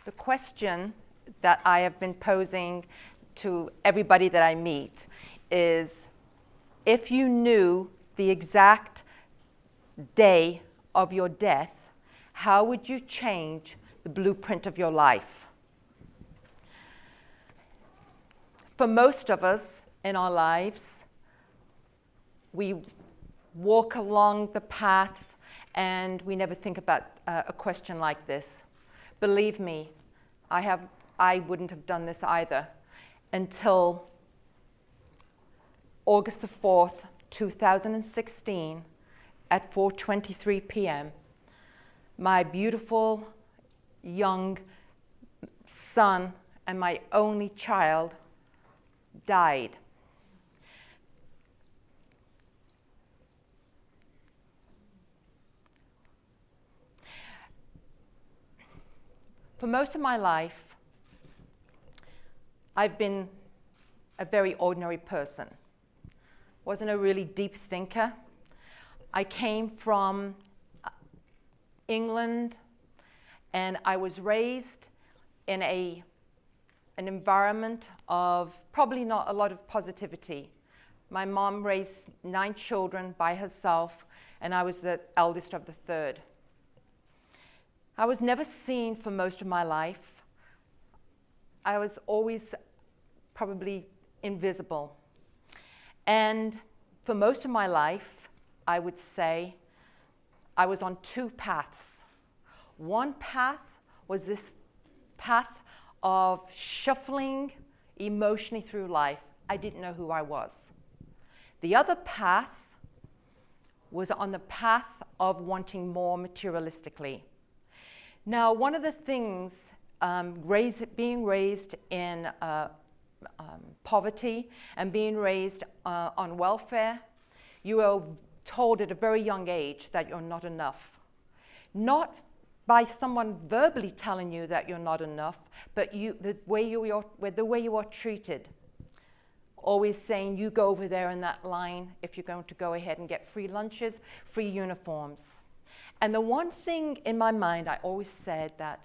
The question that I have been posing to everybody that I meet is, if you knew the exact day of your death, how would you change the blueprint of your life? For most of us in our lives, we walk along the path and we never think about a question like this. Believe me, I wouldn't have done this either until August the 4th, 2016 at 4:23 p.m. My beautiful young son and my only child died. For most of my life, I've been a very ordinary person. Wasn't a really deep thinker. I came from England, and I was raised in an environment of probably not a lot of positivity. My mom raised 9 children by herself, and I was the eldest of the 3rd. I was never seen for most of my life. I was always probably invisible. And for most of my life, I would say I was on 2 paths. One path was this path of shuffling emotionally through life. I didn't know who I was. The other path was on the path of wanting more materialistically. Now, one of the things, being raised in poverty and being raised on welfare, you are told at a very young age that you're not enough. Not by someone verbally telling you that you're not enough, but the way you are treated. Always saying, you go over there in that line if you're going to go ahead and get free lunches, free uniforms. And the one thing in my mind, I always said that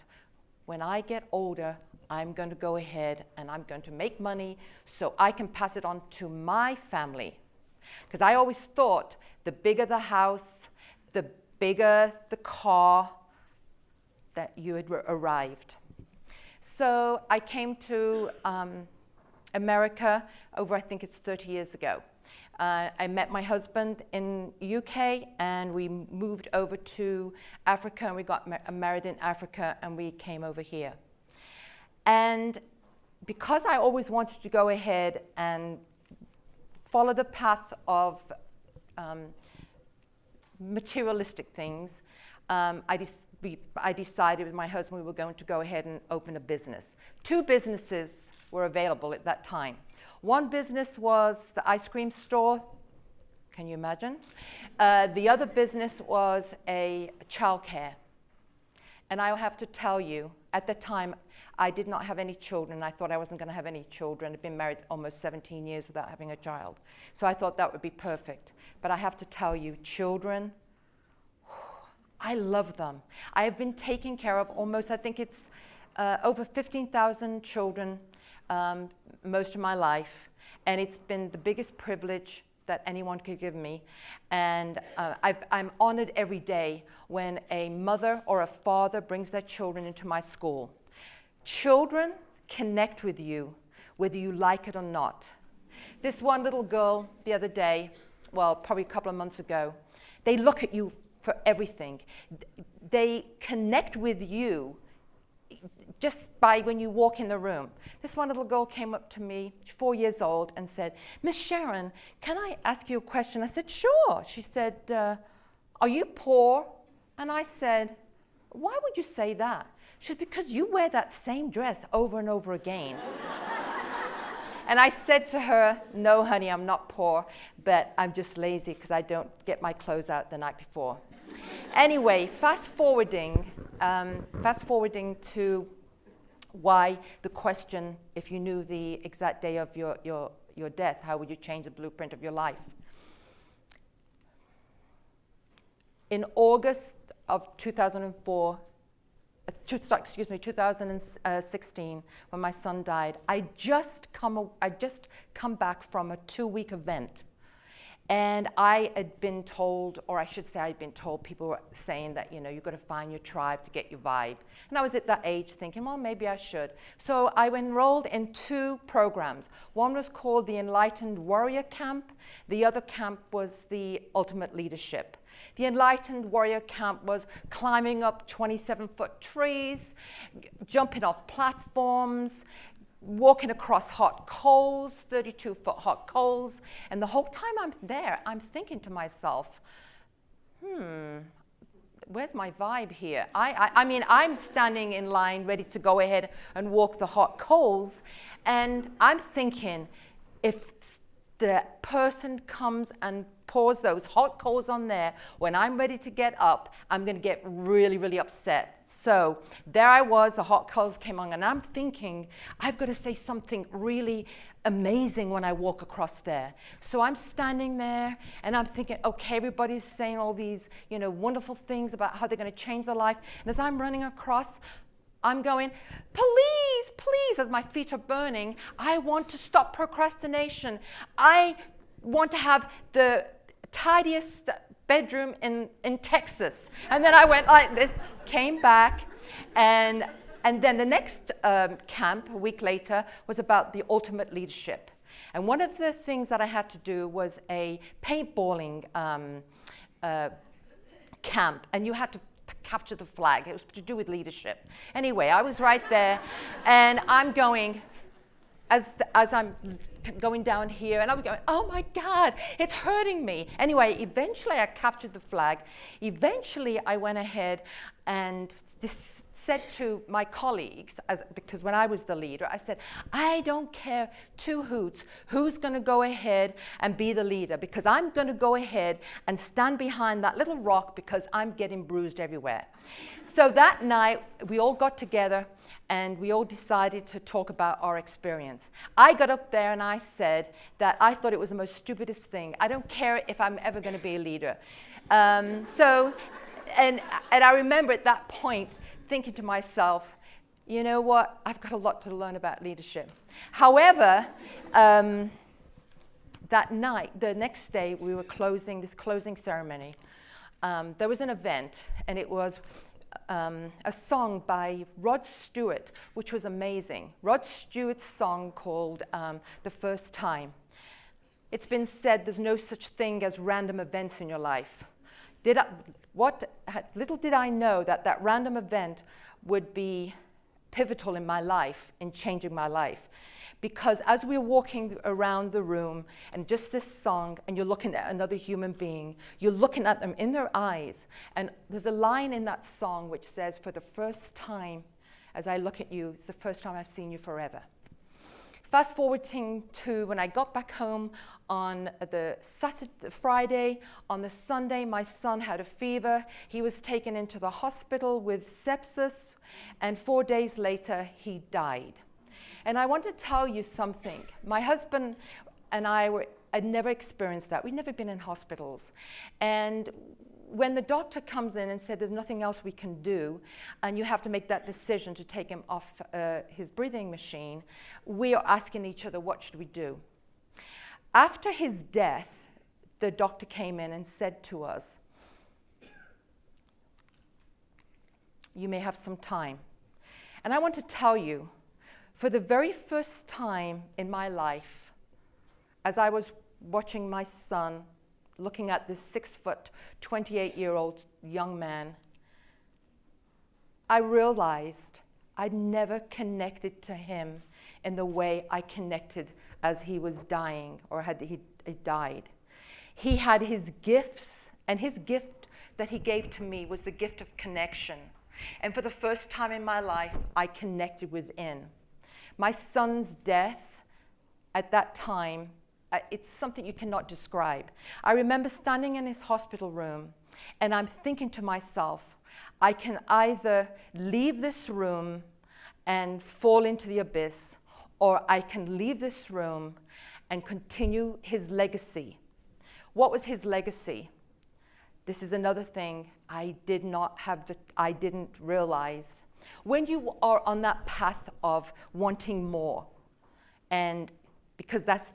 when I get older, I'm going to go ahead and I'm going to make money so I can pass it on to my family. Because I always thought the bigger the house, the bigger the car, that you had arrived. So I came to America over, I think it's 30 years ago. I met my husband in UK, and we moved over to Africa, and we got married in Africa, and we came over here. And because I always wanted to go ahead and follow the path of materialistic things, I decided with my husband we were going to go ahead and open a business. 2 businesses were available at that time. One business was the ice cream store. Can you imagine? The other business was a childcare. And I'll have to tell you, at the time, I did not have any children. I thought I wasn't going to have any children. I'd been married almost 17 years without having a child. So I thought that would be perfect. But I have to tell you, children, I love them. I have been taking care of almost, I think it's over 15,000 children most of my life. And it's been the biggest privilege that anyone could give me. And I'm honored every day when a mother or a father brings their children into my school. Children connect with you, whether you like it or not. This one little girl the other day, well, probably a couple of months ago, they look at you for everything. They connect with you just by when you walk in the room. This one little girl came up to me, 4 years old, and said, "Miss Sharyn, can I ask you a question?" I said, "Sure." She said, "Are you poor?" And I said, "Why would you say that?" She said, "Because you wear that same dress over and over again." And I said to her, "No, honey, I'm not poor, but I'm just lazy because I don't get my clothes out the night before." Anyway, fast forwarding to why the question, if you knew the exact day of your death, how would you change the blueprint of your life? In August of 2004, 2016, when my son died, I just come back from a 2-week event. And I had been told, or I should say I'd been told, people were saying that, you've got to find your tribe to get your vibe. And I was at that age thinking, well, maybe I should. So I enrolled in 2 programs. One was called the Enlightened Warrior Camp. The other camp was the Ultimate Leadership. The Enlightened Warrior Camp was climbing up 27-foot trees, jumping off platforms, walking across hot coals, 32-foot hot coals. And the whole time I'm there, I'm thinking to myself, where's my vibe here? I mean, I'm standing in line ready to go ahead and walk the hot coals. And I'm thinking, if the person comes and pours those hot coals on there when I'm ready to get up, I'm going to get really, really upset. So there I was, the hot coals came on, and I'm thinking, I've got to say something really amazing when I walk across there. So I'm standing there, and I'm thinking, okay, everybody's saying all these, wonderful things about how they're going to change their life. And as I'm running across, I'm going, please, please, as my feet are burning, I want to stop procrastination. I want to have the tidiest bedroom in Texas. And then I went like this, came back, and then the next camp, a week later, was about the Ultimate Leadership. And one of the things that I had to do was a paintballing camp, and you had to capture the flag. It was to do with leadership. Anyway, I was right there, and I'm going, as I'm going down here, and I was going, oh my God, it's hurting me. Anyway, eventually I captured the flag. Eventually I went ahead and said to my colleagues, because when I was the leader, I said, I don't care 2 hoots who's going to go ahead and be the leader, because I'm going to go ahead and stand behind that little rock because I'm getting bruised everywhere. So that night, we all got together and we all decided to talk about our experience. I got up there and I said that I thought it was the most stupidest thing. I don't care if I'm ever going to be a leader. And I remember at that point thinking to myself, you know what, I've got a lot to learn about leadership. However, that night, the next day, we were closing this closing ceremony. There was an event, and it was a song by Rod Stewart, which was amazing. Rod Stewart's song called The First Time. It's been said there's no such thing as random events in your life. Little did I know that random event would be pivotal in my life, in changing my life. Because as we're walking around the room, and just this song, and you're looking at another human being, you're looking at them in their eyes, and there's a line in that song which says, for the first time, as I look at you, it's the first time I've seen you forever. Fast forwarding to when I got back home on the Friday, on the Sunday, my son had a fever. He was taken into the hospital with sepsis, and 4 days later, he died. And I want to tell you something. My husband and I had never experienced that. We'd never been in hospitals. And when the doctor comes in and said there's nothing else we can do, and you have to make that decision to take him off his breathing machine, we are asking each other, what should we do? After his death, the doctor came in and said to us, you may have some time. And I want to tell you, for the very first time in my life, as I was watching my son, looking at this 6-foot, 28-year-old young man, I realized I'd never connected to him in the way I connected as he was dying, or he died. He had his gifts, and his gift that he gave to me was the gift of connection. And for the first time in my life, I connected within. My son's death at that time, it's something you cannot describe. I remember standing in his hospital room, and I'm thinking to myself, I can either leave this room and fall into the abyss, or I can leave this room and continue his legacy. What was his legacy? This is another thing I didn't realize. When you are on that path of wanting more, and because that's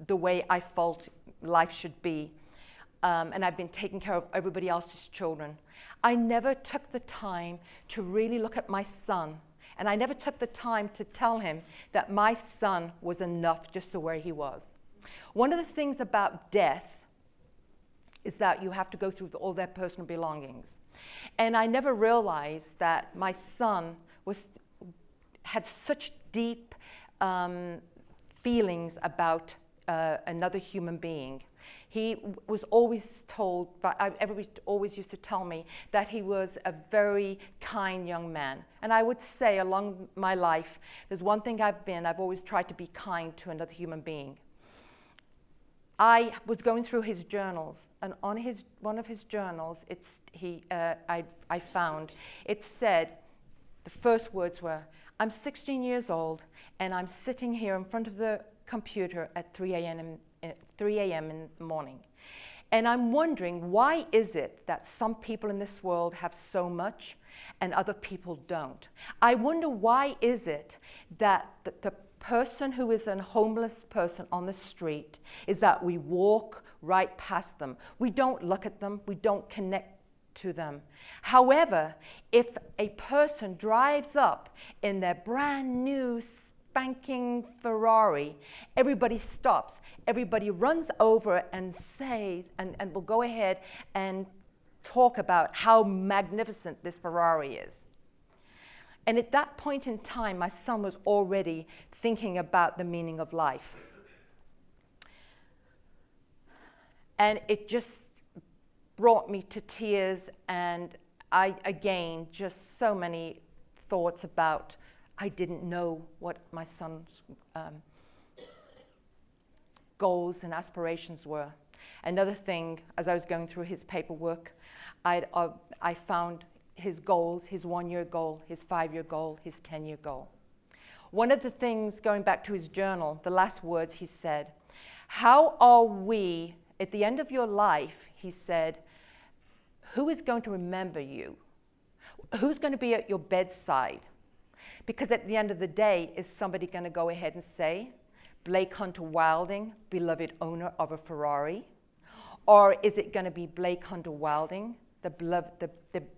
the way I felt life should be, and I've been taking care of everybody else's children, I never took the time to really look at my son, and I never took the time to tell him that my son was enough just the way he was. One of the things about death is that you have to go through all their personal belongings. And I never realized that my son had such deep feelings about another human being. He was always told, everybody always used to tell me that he was a very kind young man. And I would say along my life, there's one thing I've always tried to be kind to another human being. I was going through his journals, and on one of his journals, I found, it said, the first words were, "I'm 16 years old, and I'm sitting here in front of the computer at 3 a.m. in the morning. And I'm wondering, why is it that some people in this world have so much and other people don't? I wonder, why is it that the person who is a homeless person on the street is that we walk right past them. We don't look at them. We don't connect to them. However, if a person drives up in their brand new spanking Ferrari, everybody stops. Everybody runs over and says, and will go ahead and talk about how magnificent this Ferrari is. And at that point in time, my son was already thinking about the meaning of life. And it just brought me to tears, and again, just so many thoughts about, I didn't know what my son's goals and aspirations were. Another thing, as I was going through his paperwork, I found his goals, his 1-year goal, his 5-year goal, his 10-year goal. One of the things, going back to his journal, the last words he said, "How are we, at the end of your life," he said, "who is going to remember you? Who's going to be at your bedside? Because at the end of the day, is somebody going to go ahead and say, Blake Hunter Wilding, beloved owner of a Ferrari? Or is it going to be Blake Hunter Wilding, the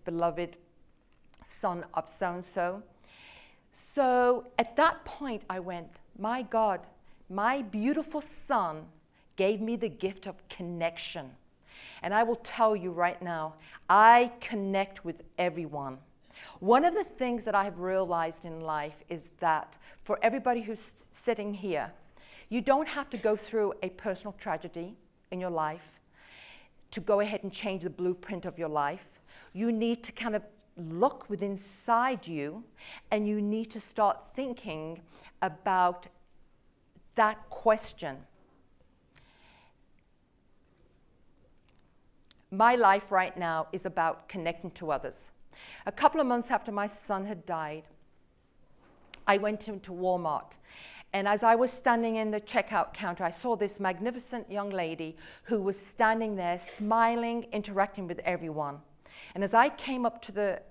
beloved son of so-and-so?" So at that point I went, my God, my beautiful son gave me the gift of connection. And I will tell you right now, I connect with everyone. One of the things that I have realized in life is that for everybody who's sitting here, you don't have to go through a personal tragedy in your life to go ahead and change the blueprint of your life. You need to kind of look within inside you, and you need to start thinking about that question. My life right now is about connecting to others. A couple of months after my son had died, I went into Walmart. And as I was standing in the checkout counter, I saw this magnificent young lady who was standing there, smiling, interacting with everyone. And as I came up to the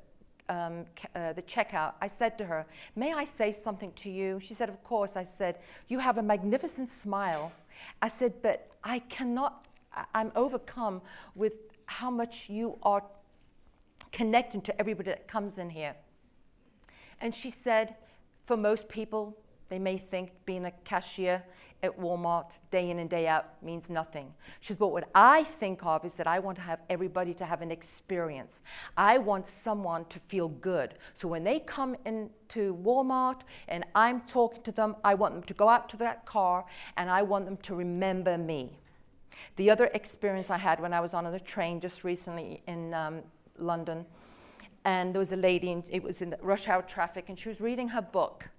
checkout, I said to her, "May I say something to you?" She said, "Of course." I said, "You have a magnificent smile." I said, "But I cannot, I'm overcome with how much you are connecting to everybody that comes in here." And she said, "For most people, they may think being a cashier at Walmart day in and day out means nothing." She says, "But what I think of is that I want to have everybody to have an experience. I want someone to feel good. So when they come into Walmart and I'm talking to them, I want them to go out to that car and I want them to remember me." The other experience I had when I was on the train just recently in London, and there was a lady, and it was in the rush hour traffic, and she was reading her book.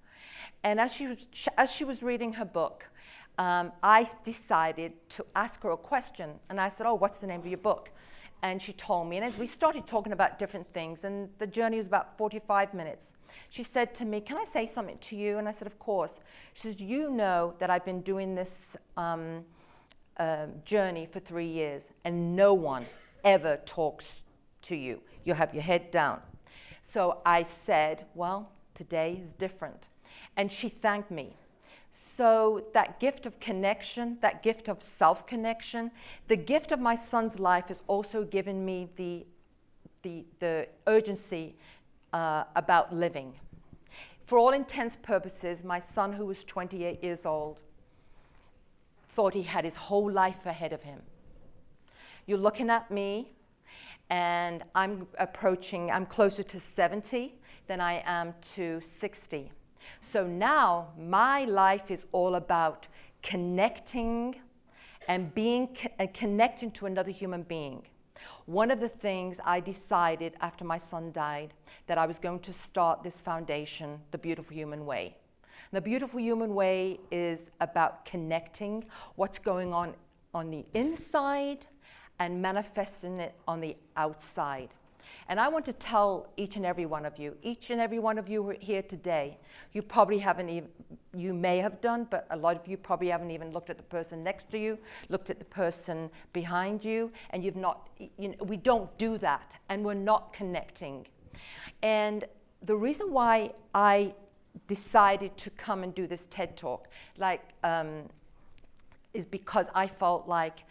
And as she was reading her book, I decided to ask her a question. And I said, "Oh, what's the name of your book?" And she told me. And as we started talking about different things, and the journey was about 45 minutes, she said to me, "Can I say something to you?" And I said, "Of course." She says, "You know that I've been doing this journey for 3 years, and no one ever talks to you. You have your head down." So I said, well, today is different. And she thanked me. So that gift of connection, that gift of self-connection, the gift of my son's life has also given me the urgency about living. For all intents purposes, my son, who was 28 years old, thought he had his whole life ahead of him. You're looking at me, and I'm closer to 70 than I am to 60. So now my life is all about connecting and connecting to another human being. One of the things I decided after my son died, that I was going to start this foundation, The Beautiful Human Way. The Beautiful Human Way is about connecting what's going on the inside and manifesting it on the outside. And I want to tell each and every one of you who are here today, you probably haven't even, you may have done, but a lot of you probably haven't even looked at the person next to you, looked at the person behind you, and you've not, we don't do that, and we're not connecting. And the reason why I decided to come and do this TED Talk, is because I felt like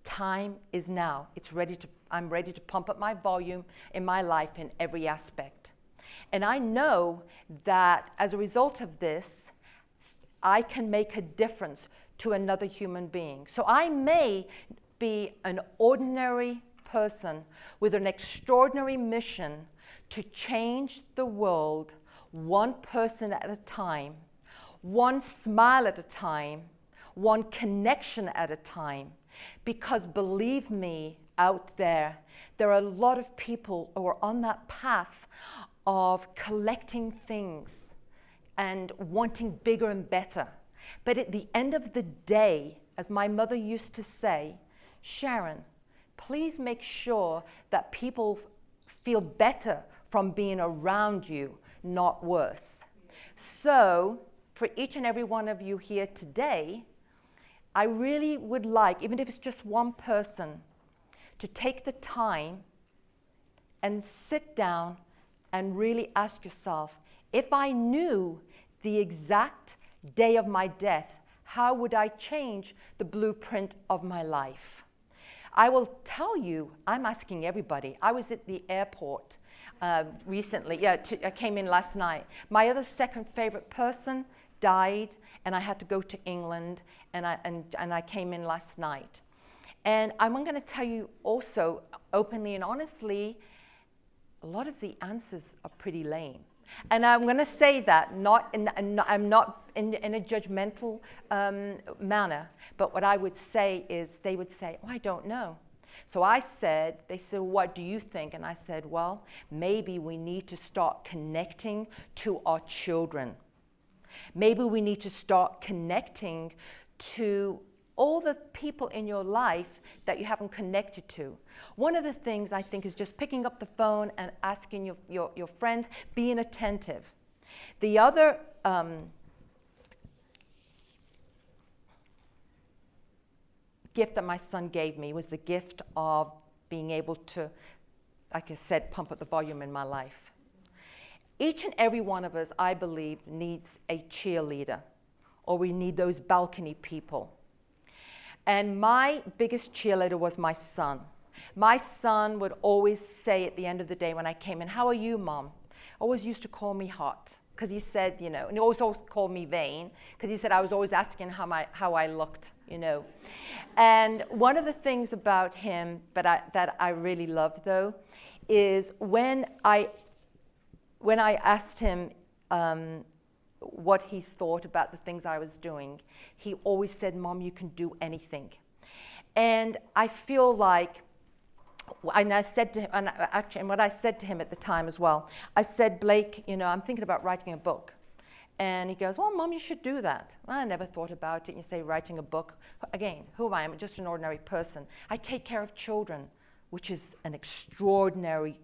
time is now. I'm ready to pump up my volume in my life in every aspect. And I know that as a result of this, I can make a difference to another human being. So I may be an ordinary person with an extraordinary mission to change the world one person at a time, one smile at a time, one connection at a time. Because believe me, out there are a lot of people who are on that path of collecting things and wanting bigger and better. But at the end of the day, as my mother used to say, Sharyn, please make sure that people feel better from being around you, not worse. So for each and every one of you here today, I really would like, even if it's just one person, to take the time and sit down and really ask yourself, if I knew the exact day of my death, how would I change the blueprint of my life? I will tell you, I'm asking everybody. I was at the airport recently. I came in last night. My other second favorite person died, and I had to go to England, and I came in last night. And I'm going to tell you also, openly and honestly, a lot of the answers are pretty lame. And I'm going to say that I'm not in a judgmental manner, but what I would say is, they would say, oh, I don't know. So they said, what do you think? And I said, well, maybe we need to start connecting to our children. Maybe we need to start connecting to all the people in your life that you haven't connected to. One of the things I think is just picking up the phone and asking your friends, being attentive. The other gift that my son gave me was the gift of being able to, like I said, pump up the volume in my life. Each and every one of us, I believe, needs a cheerleader, or we need those balcony people. And my biggest cheerleader was my son. My son would always say at the end of the day when I came in, how are you, Mom? Always used to call me hot, because he said, and he always called me vain, because he said I was always asking how I looked, And one of the things about him that I really love, though, is when I asked him what he thought about the things I was doing, he always said, Mom, you can do anything. And I feel like, and I said to him, and what I said to him at the time as well, I said, Blake, I'm thinking about writing a book. And he goes, well, Mom, you should do that. Well, I never thought about it. You say writing a book. Again, who am I? I'm just an ordinary person. I take care of children, which is an extraordinary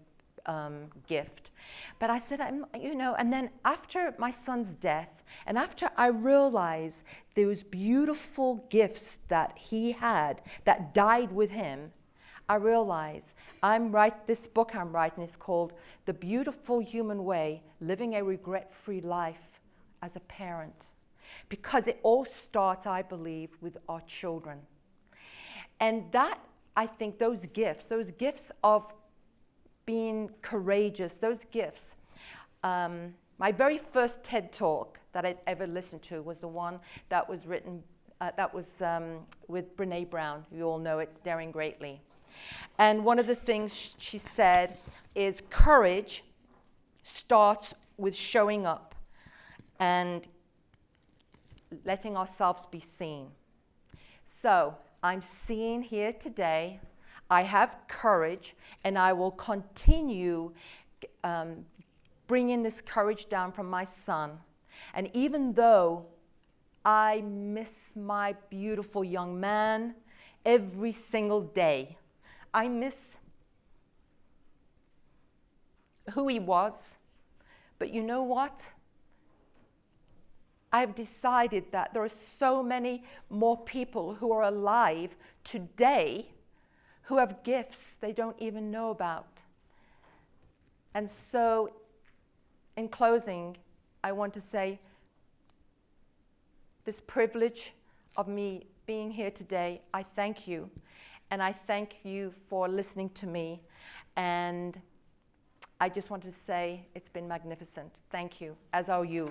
gift. But I said, and then after my son's death, and after I realized those beautiful gifts that he had that died with him, I realize this book I'm writing is called The Beautiful Human Way, Living a Regret-Free Life as a Parent. Because it all starts, I believe, with our children. And that, I think, those gifts of being courageous, those gifts. My very first TED Talk that I'd ever listened to was the one that was written, with Brene Brown. You all know it, Daring Greatly. And one of the things she said is courage starts with showing up and letting ourselves be seen. So I'm seen here today. I have courage, and I will continue bringing this courage down from my son. And even though I miss my beautiful young man every single day, I miss who he was. But you know what? I've decided that there are so many more people who are alive today who have gifts they don't even know about. And so, in closing, I want to say this privilege of me being here today, I thank you. And I thank you for listening to me. And I just wanted to say it's been magnificent. Thank you, as are you.